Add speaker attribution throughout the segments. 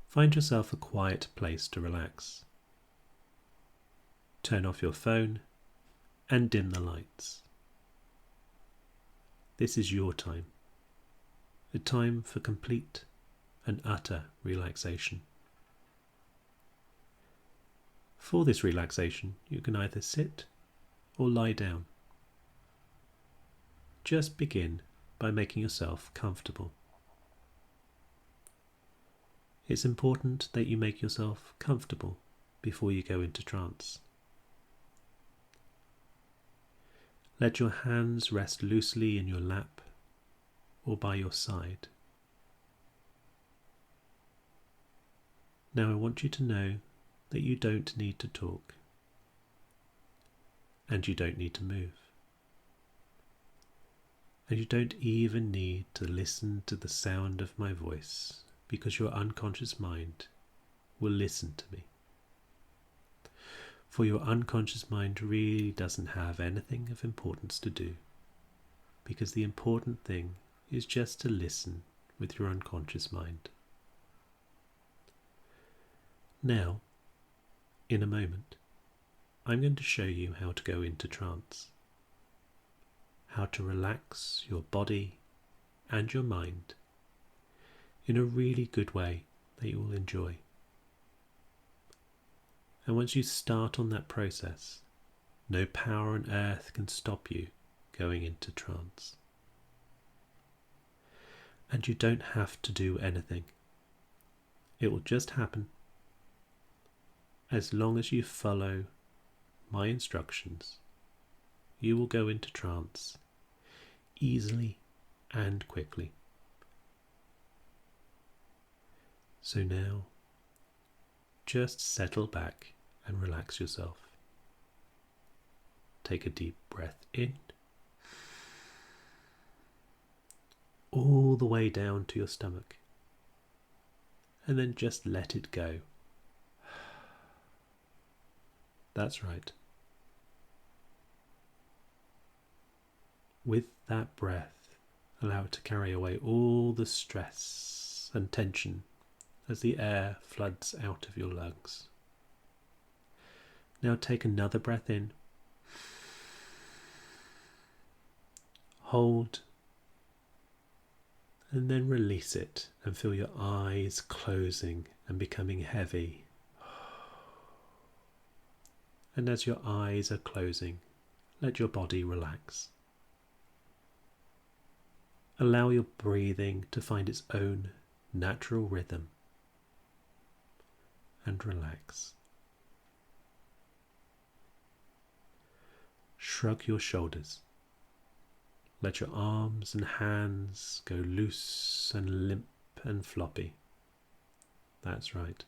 Speaker 1: Find yourself a quiet place to relax. Turn off your phone and dim the lights. This is your time, a time for complete and utter relaxation. For this relaxation, you can either sit or lie down. Just begin by making yourself comfortable. It's important that you make yourself comfortable before you go into trance. Let your hands rest loosely in your lap or by your side. Now I want you to know that you don't need to talk, and you don't need to move, and you don't even need to listen to the sound of my voice, because your unconscious mind will listen to me. For your unconscious mind really doesn't have anything of importance to do, because the important thing is just to listen with your unconscious mind. Now, in a moment, I'm going to show you how to go into trance, how to relax your body and your mind in a really good way that you will enjoy. And once you start on that process, no power on earth can stop you going into trance. And you don't have to do anything. It will just happen as long as you follow my instructions. You will go into trance easily and quickly. So now, just settle back and relax yourself. Take a deep breath in, all the way down to your stomach, and then just let it go. That's right. With that breath, allow it to carry away all the stress and tension as the air floods out of your lungs. Now take another breath in. Hold. And then release it and feel your eyes closing and becoming heavy. And as your eyes are closing, let your body relax. Allow your breathing to find its own natural rhythm and relax. Shrug your shoulders. Let your arms and hands go loose and limp and floppy. That's right.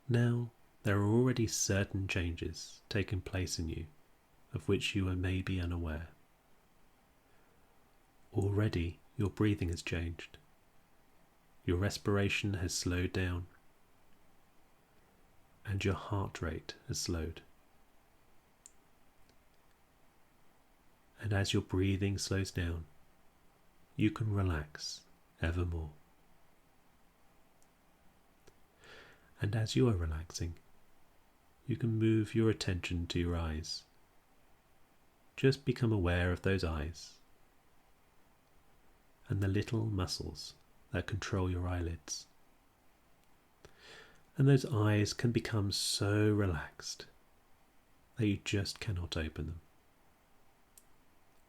Speaker 1: Now, there are already certain changes taking place in you, of which you are maybe unaware. Already, your breathing has changed. Your respiration has slowed down, and your heart rate has slowed. And as your breathing slows down, you can relax ever more. And as you are relaxing, you can move your attention to your eyes. Just become aware of those eyes and the little muscles that control your eyelids. And those eyes can become so relaxed that you just cannot open them.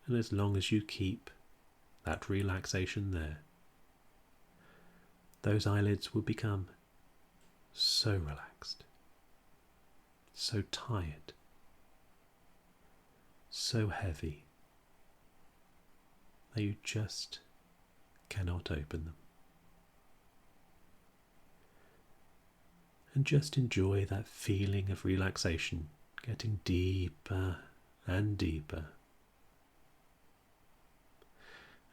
Speaker 1: And as long as you keep that relaxation there, those eyelids will become so relaxed, so tired, so heavy that you just cannot open them. And just enjoy that feeling of relaxation getting deeper and deeper.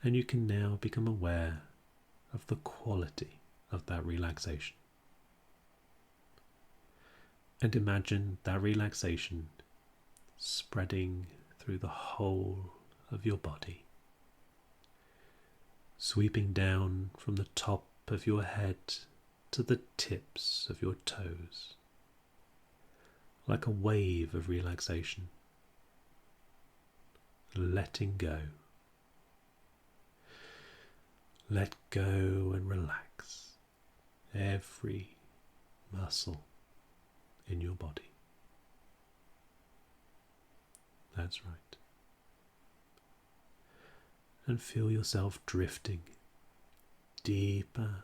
Speaker 1: And you can now become aware of the quality of that relaxation. And imagine that relaxation spreading through the whole of your body, sweeping down from the top of your head to the tips of your toes, like a wave of relaxation, letting go. Let go and relax every muscle in your body. That's right. And feel yourself drifting deeper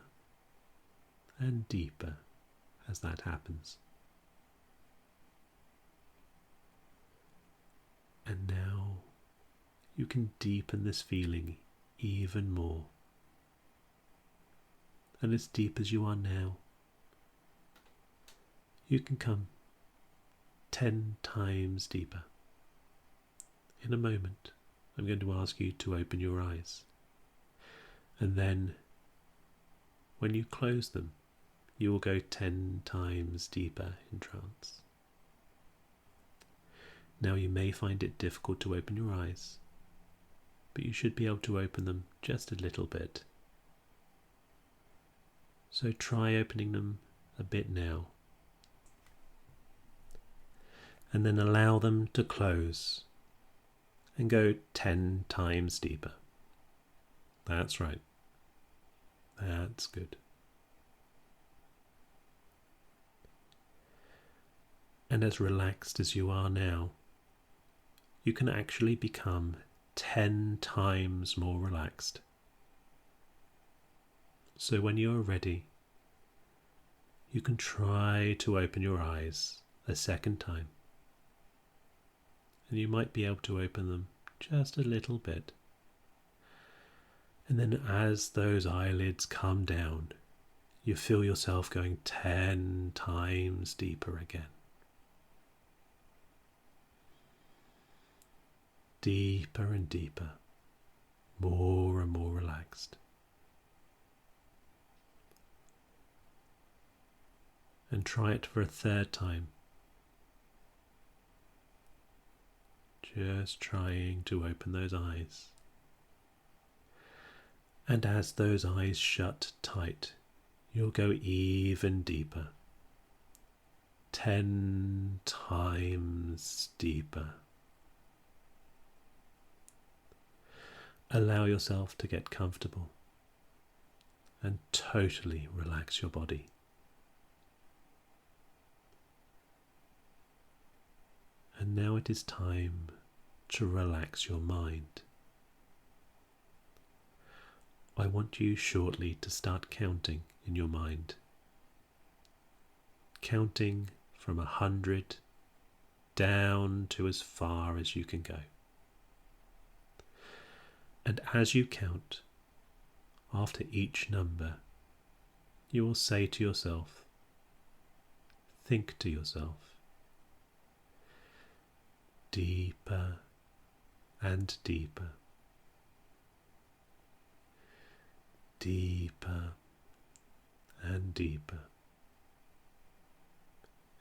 Speaker 1: and deeper as that happens. And now you can deepen this feeling even more. And as deep as you are now, you can come 10 times deeper. In a moment, I'm going to ask you to open your eyes. And then, when you close them, you will go 10 times deeper in trance. Now you may find it difficult to open your eyes, but you should be able to open them just a little bit. So try opening them a bit now, and then allow them to close and go 10 times deeper. That's right. That's good. And as relaxed as you are now, you can actually become 10 times more relaxed. So when you are ready, you can try to open your eyes a second time. And you might be able to open them just a little bit. And then as those eyelids come down, you feel yourself going 10 times deeper again. Deeper and deeper, more and more relaxed. And try it for a third time. Just trying to open those eyes. And as those eyes shut tight, you'll go even deeper. 10 times deeper. Allow yourself to get comfortable and totally relax your body. And now it is time to relax your mind. I want you shortly to start counting in your mind. Counting from 100 down to as far as you can go. And as you count, after each number, you will say to yourself, think to yourself, deeper and deeper, deeper and deeper.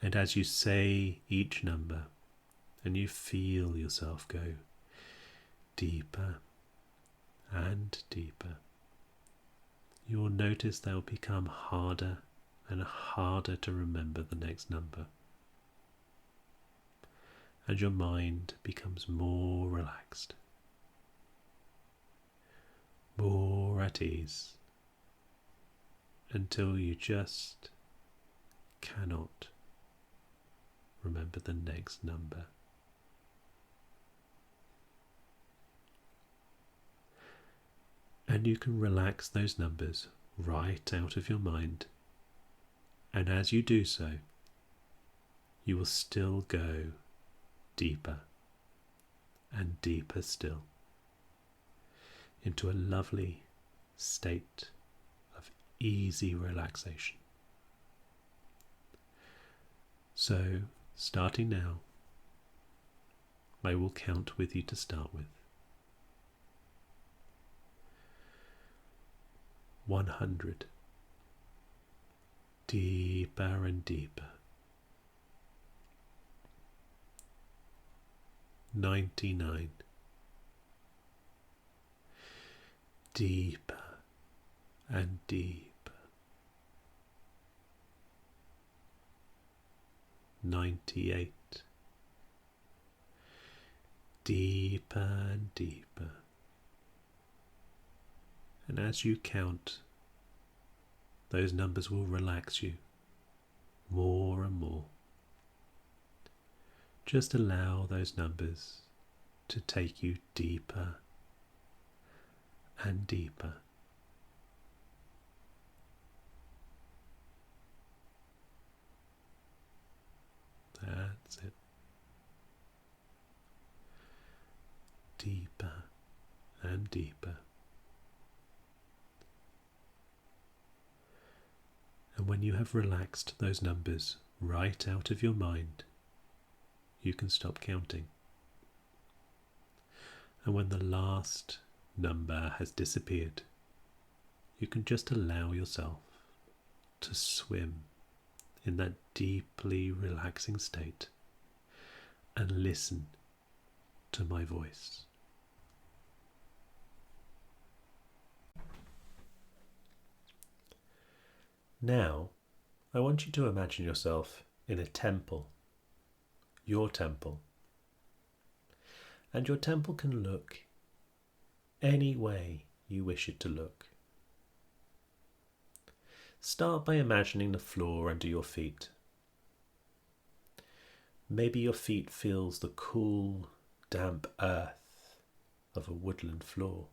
Speaker 1: And as you say each number and you feel yourself go deeper and deeper, you will notice they will become harder and harder to remember the next number. And your mind becomes more relaxed, more at ease, until you just cannot remember the next number. And you can relax those numbers right out of your mind. And as you do so, you will still go deeper and deeper still into a lovely state of easy relaxation. So, starting now, I will count with you to start with. 100. Deeper and deeper. 99. Deeper and deeper. 98. Deeper and deeper. And as you count, those numbers will relax you more and more. Just allow those numbers to take you deeper and deeper. That's it. Deeper and deeper. And when you have relaxed those numbers right out of your mind, you can stop counting. And when the last number has disappeared, you can just allow yourself to swim in that deeply relaxing state and listen to my voice. Now, I want you to imagine yourself in a temple, your temple. And your temple can look any way you wish it to look. Start by imagining the floor under your feet. Maybe your feet feels the cool, damp earth of a woodland floor.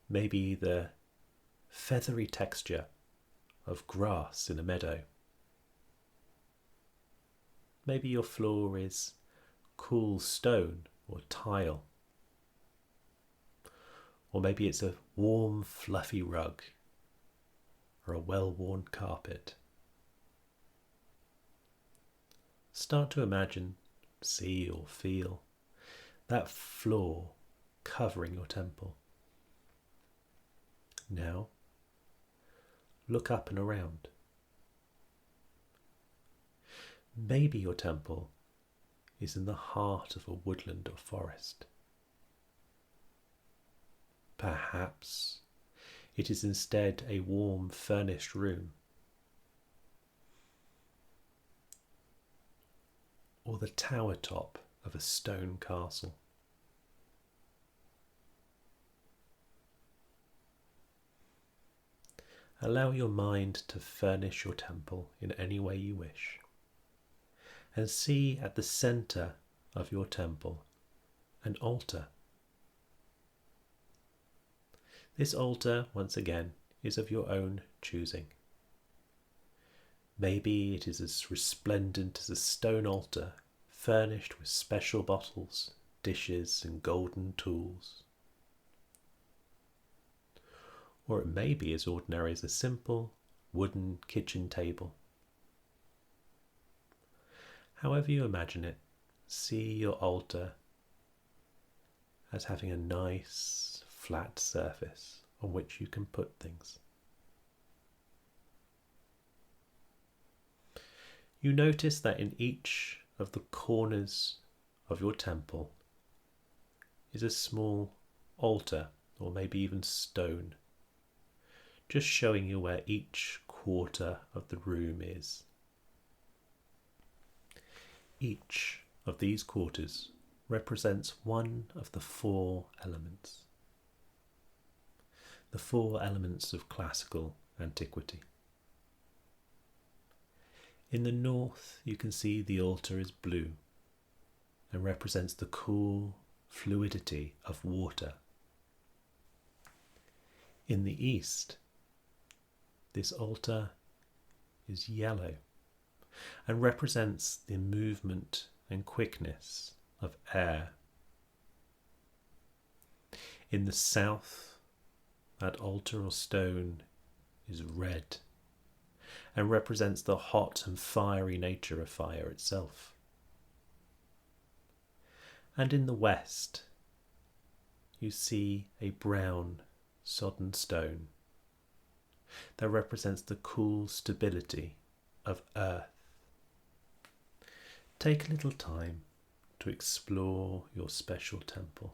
Speaker 1: Maybe the feathery texture of grass in a meadow. Maybe your floor is cool stone or tile. Or maybe it's a warm, fluffy rug or a well-worn carpet. Start to imagine, see or feel that floor covering your temple. Now, look up and around. Maybe your temple is in the heart of a woodland or forest. Perhaps it is instead a warm, furnished room, or the tower top of a stone castle. Allow your mind to furnish your temple in any way you wish, and see at the centre of your temple an altar. This altar, once again, is of your own choosing. Maybe it is as resplendent as a stone altar, furnished with special bottles, dishes, and golden tools. Or it may be as ordinary as a simple wooden kitchen table. However you imagine it, see your altar as having a nice flat surface on which you can put things. You notice that in each of the corners of your temple is a small altar, or maybe even stone, just showing you where each quarter of the room is. Each of these quarters represents one of the four elements. The four elements of classical antiquity. In the north, you can see the altar is blue and represents the cool fluidity of water. In the east, this altar is yellow and represents the movement and quickness of air. In the south, that altar or stone is red and represents the hot and fiery nature of fire itself. And in the west, you see a brown, sodden stone that represents the cool stability of earth. Take a little time to explore your special temple.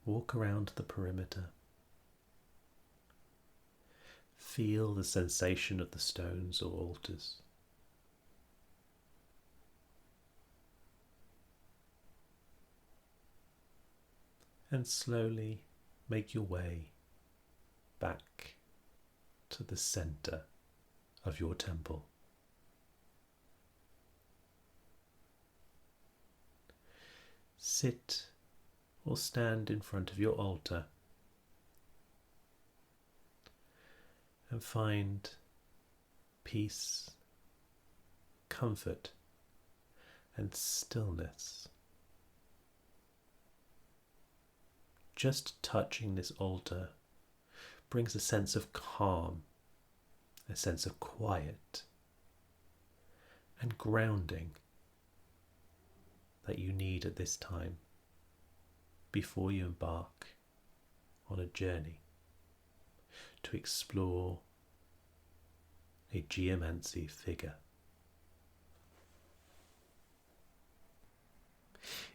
Speaker 1: walk around the perimeter. Feel the sensation of the stones or altars. And slowly make your way back to the center of your temple. Sit or stand in front of your altar and find peace, comfort, and stillness. Just touching this altar brings a sense of calm, a sense of quiet, and grounding that you need at this time before you embark on a journey to explore a geomancy figure.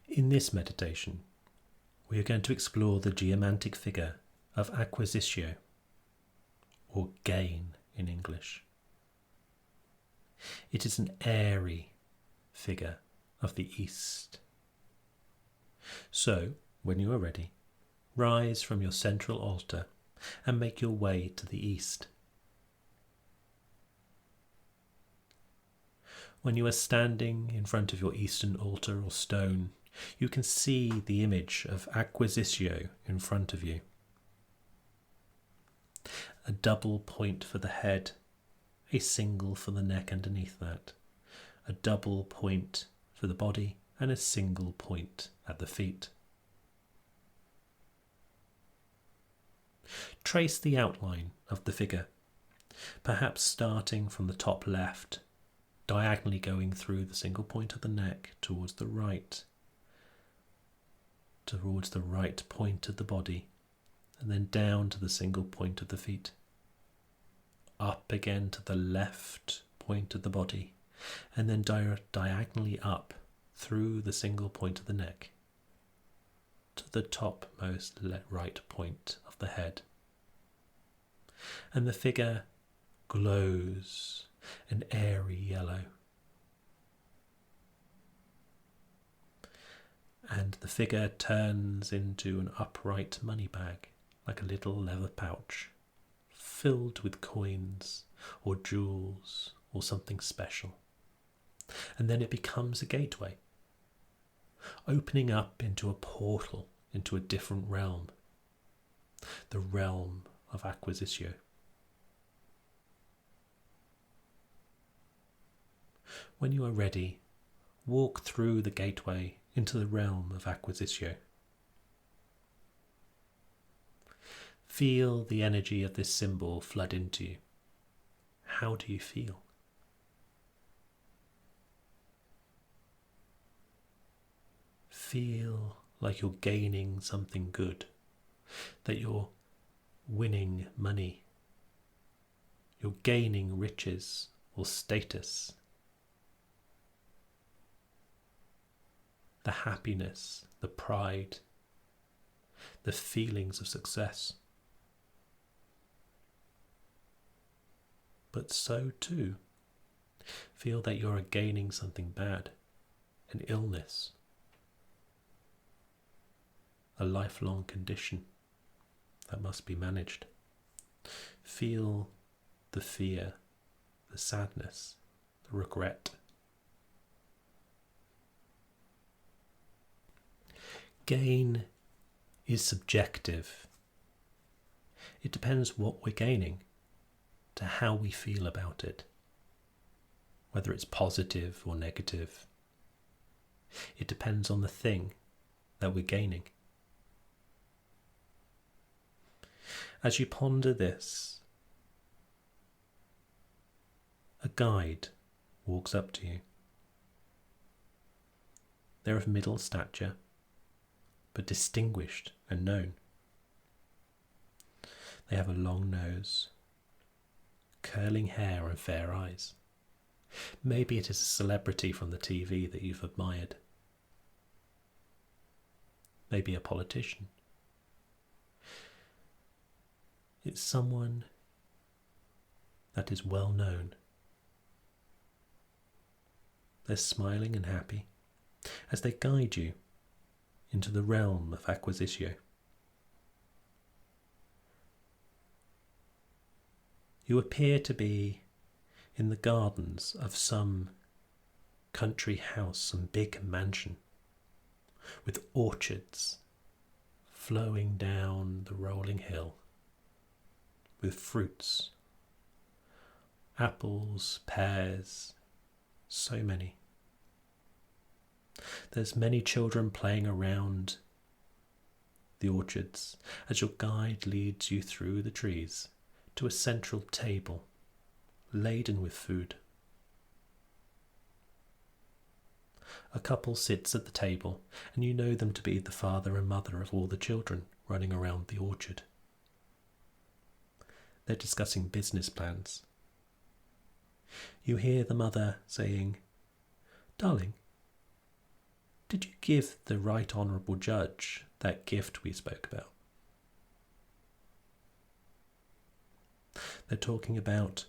Speaker 1: In this meditation, we are going to explore the geomantic figure of Acquisitio, or gain in English. It is an airy figure of the East. So, when you are ready, rise from your central altar and make your way to the East. When you are standing in front of your Eastern altar or stone, you can see the image of Acquisitio in front of you. A double point for the head, a single for the neck underneath that, a double point for the body, and a single point at the feet. Trace the outline of the figure, perhaps starting from the top left, diagonally going through the single point of the neck towards the right point of the body, and then down to the single point of the feet, up again to the left point of the body, and then diagonally up through the single point of the neck to the topmost right point of the head. And the figure glows an airy yellow. And the figure turns into an upright money bag, like a little leather pouch, filled with coins or jewels or something special. And then it becomes a gateway, opening up into a portal into a different realm, the realm of Acquisitio. When you are ready, walk through the gateway into the realm of Acquisitio. Feel the energy of this symbol flood into you. How do you feel? Feel like you're gaining something good, that you're winning money, you're gaining riches or status, the happiness, the pride, the feelings of success. But so too, feel that you're gaining something bad, an illness, a lifelong condition that must be managed. Feel the fear, the sadness, the regret. Gain is subjective. It depends what we're gaining, to how we feel about it, whether it's positive or negative. It depends on the thing that we're gaining. As you ponder this, a guide walks up to you. They're of middle stature, but distinguished and known. They have a long nose, curling hair and fair eyes. Maybe it is a celebrity from the TV that you've admired. Maybe a politician, It's someone that is well known. They're smiling and happy as they guide you into the realm of Acquisitio. You appear to be in the gardens of some country house, some big mansion, with orchards flowing down the rolling hill, with fruits, apples, pears, so many. There's many children playing around the orchards as your guide leads you through the trees to a central table laden with food. A couple sits at the table, and you know them to be the father and mother of all the children running around the orchard. They're discussing business plans. You hear the mother saying, "Darling, did you give the Right Honourable Judge that gift we spoke about?" They're talking about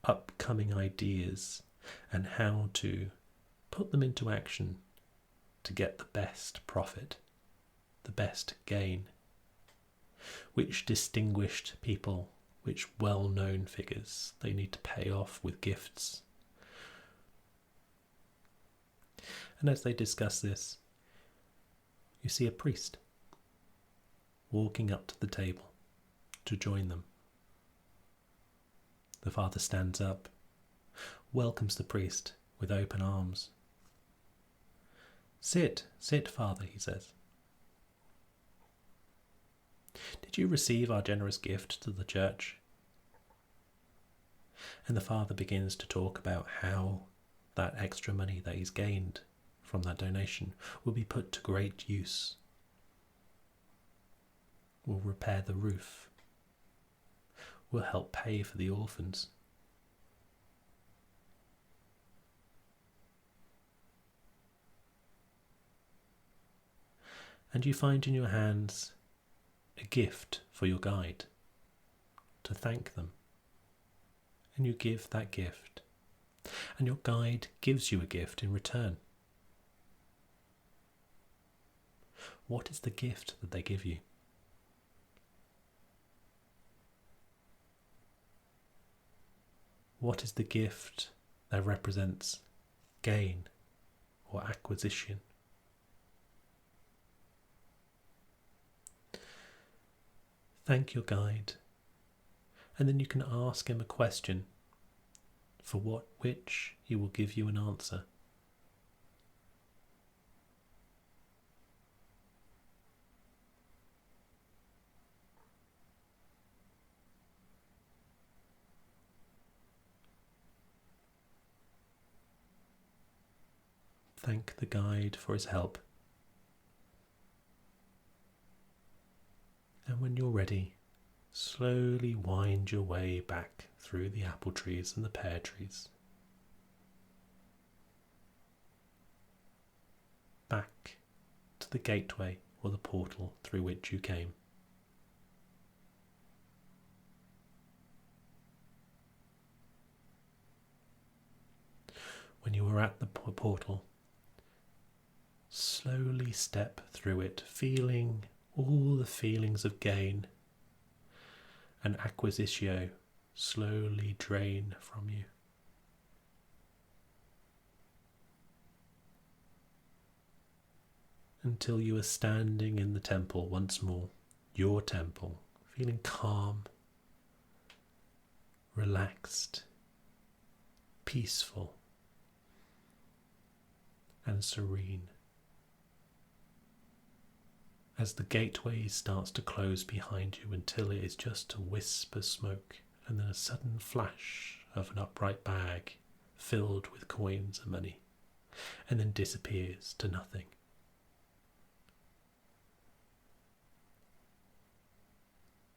Speaker 1: upcoming ideas and how to put them into action to get the best profit, the best gain. Which distinguished people, which well-known figures they need to pay off with gifts. And as they discuss this, you see a priest walking up to the table to join them. The father stands up, welcomes the priest with open arms. "Sit, sit, father," he says. "Did you receive our generous gift to the church?" And the father begins to talk about how that extra money that he's gained from that donation will be put to great use. Will repair the roof. Will help pay for the orphans. And you find in your hands a gift for your guide to thank them. And you give that gift. And your guide gives you a gift in return. What is the gift that they give you? What is the gift that represents gain or acquisition? Thank your guide, and then you can ask him a question for which he will give you an answer. Thank the guide for his help. And when you're ready, slowly wind your way back through the apple trees and the pear trees. Back to the gateway or the portal through which you came. When you are at the portal, slowly step through it, feeling all the feelings of gain and acquisitio slowly drain from you. Until you are standing in the temple once more, your temple, feeling calm, relaxed, peaceful, and serene. As the gateway starts to close behind you until it is just a wisp of smoke and then a sudden flash of an upright bag filled with coins and money, and then disappears to nothing.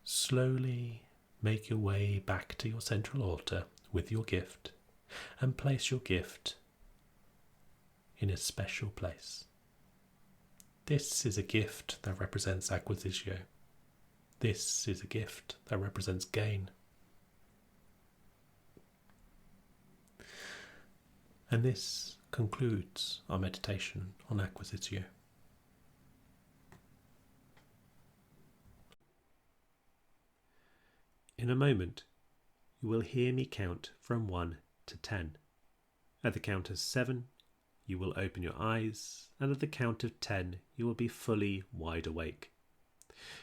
Speaker 1: Slowly make your way back to your central altar with your gift and place your gift in a special place. This is a gift that represents Acquisitio. This is a gift that represents gain. And this concludes our meditation on Acquisitio. In a moment, you will hear me count from 1 to 10. At the count of 7, you will open your eyes, and at the count of 10, you will be fully wide awake.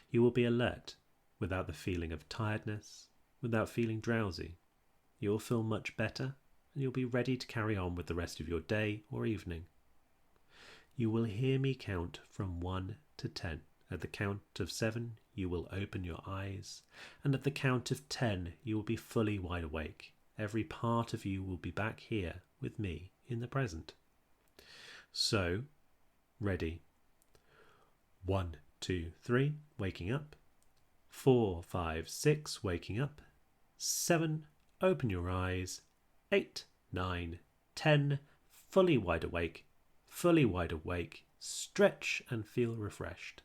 Speaker 1: You will be alert, without the feeling of tiredness, without feeling drowsy. You will feel much better, and you'll be ready to carry on with the rest of your day or evening. You will hear me count from 1 to 10. At the count of 7, you will open your eyes, and at the count of 10, you will be fully wide awake. Every part of you will be back here with me in the present. So, ready. 1, 2, 3, waking up. 4, 5, 6, waking up. 7, open your eyes. 8, 9, 10, fully wide awake, stretch and feel refreshed.